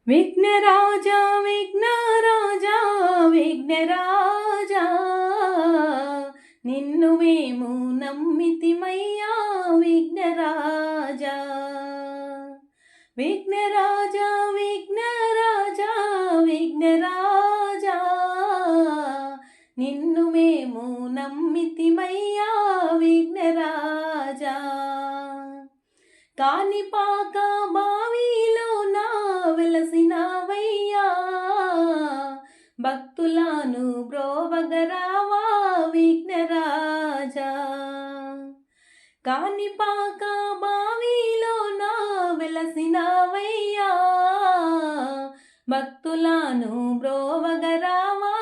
విఘ్నరాజా విఘ్నరాజా విఘ్నరాజా నిన్ను మేము నమ్మితిమయ్యా విఘ్నరాజా విఘ్నరాజా విఘ్నరాజా విఘ్నరాజా నిన్ను మేము నమ్మితిమయ్యా విఘ్నరాజా కాణిపాక బావిలో నా వెలసినవయ్యా భక్తులను బ్రోవగరావా విఘ్నరాజా కాణిపాక బావిలో నా వెలసినవయ్యా భక్తులను బ్రోవగరావా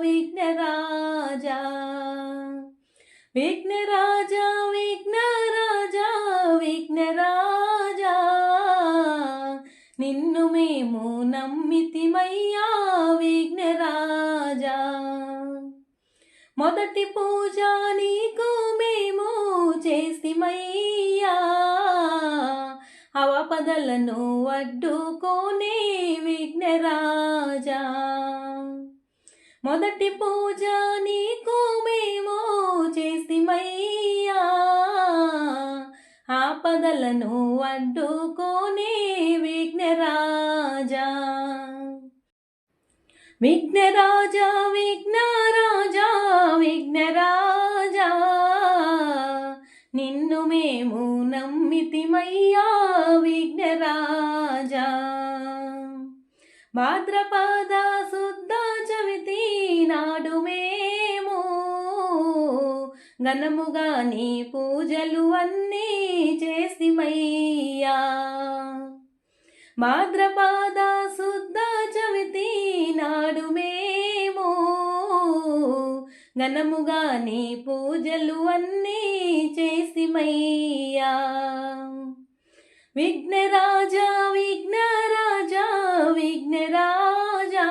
విఘ్నరాజా విఘ్నరాజా విఘ్నరాజా విఘ్నరాజా నిన్ను మేము నమ్మితిమయ్యా విఘ్నరాజా మొదటి పూజ నీకు మేము చేసిమయ్యా అవపదలను అడ్డుకోనే విఘ్నరాజా మొదటి పూజ నీకు మేము చేసిమయ్యా ఆపదలను అడ్డుకోనే విఘ్నరాజా విఘ్నరాజా విఘ్నరాజా విఘ్నరాజా నిన్ను మేము నమ్మితిమయ్యా విఘ్నరాజా భాద్రపద శుద్ధ చవితి నాడు మేము ఘనముగా నీ పూజలు అన్నీ చేసిమయ్యా భాద్రపద శుద్ధ చవితి నాడు మేము ఘనముగా నీ పూజలు అన్నీ చేసిమయ్యా విఘ్నరాజా విఘ్నరాజా విఘ్నరాజా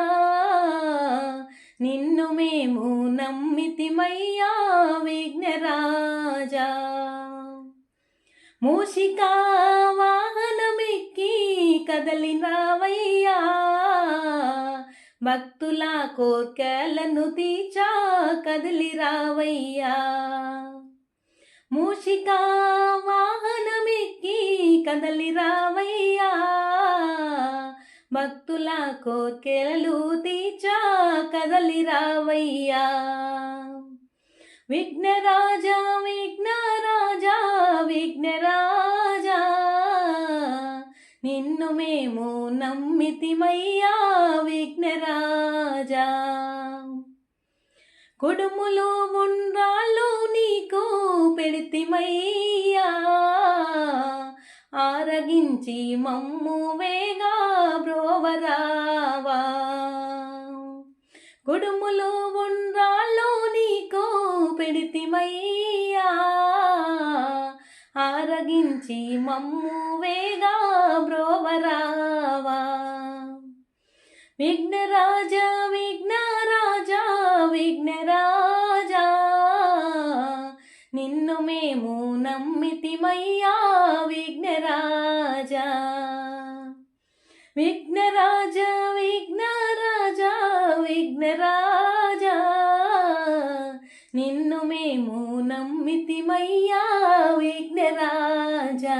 నిన్ను మేము నమ్మితిమయ్యా విఘ్నరాజా మూషికా వాహనమెక్కి కదలినవయ్యా భక్తుల కోర్కెలను తీర్చా కదిలిరావయ్యా మూషికా వాహనమెక్కి కదలిరావయ్యా భక్తుల కోర్కెలు తీర్చా కదలిరావయ్యా విఘ్నరాజా విఘ్నరాజా విఘ్నరాజా నిన్ను మేము నమ్మితిమయ్యా విఘ్నరాజా కుడుములు ఉండ్రాళ్ళు నీకు పెడితిమయ్యా ఆరగించి మమ్ము వేగా బ్రోవరావా కుడుములు ఉండ్రాళ్ళు నీకు పెడితిమయ్యా ఆరగించి మమ్ము వేగా బ్రోవరావా విఘ్నరాజా విఘ్నరాజా విఘ్నరాజా నిన్ను మేము నమ్మితిమయ్యా విఘ్నరాజా విఘ్నరాజా విఘ్నరాజా విఘ్నరాజా నిన్ను మేము నమ్మితిమయ్యా విఘ్నరాజా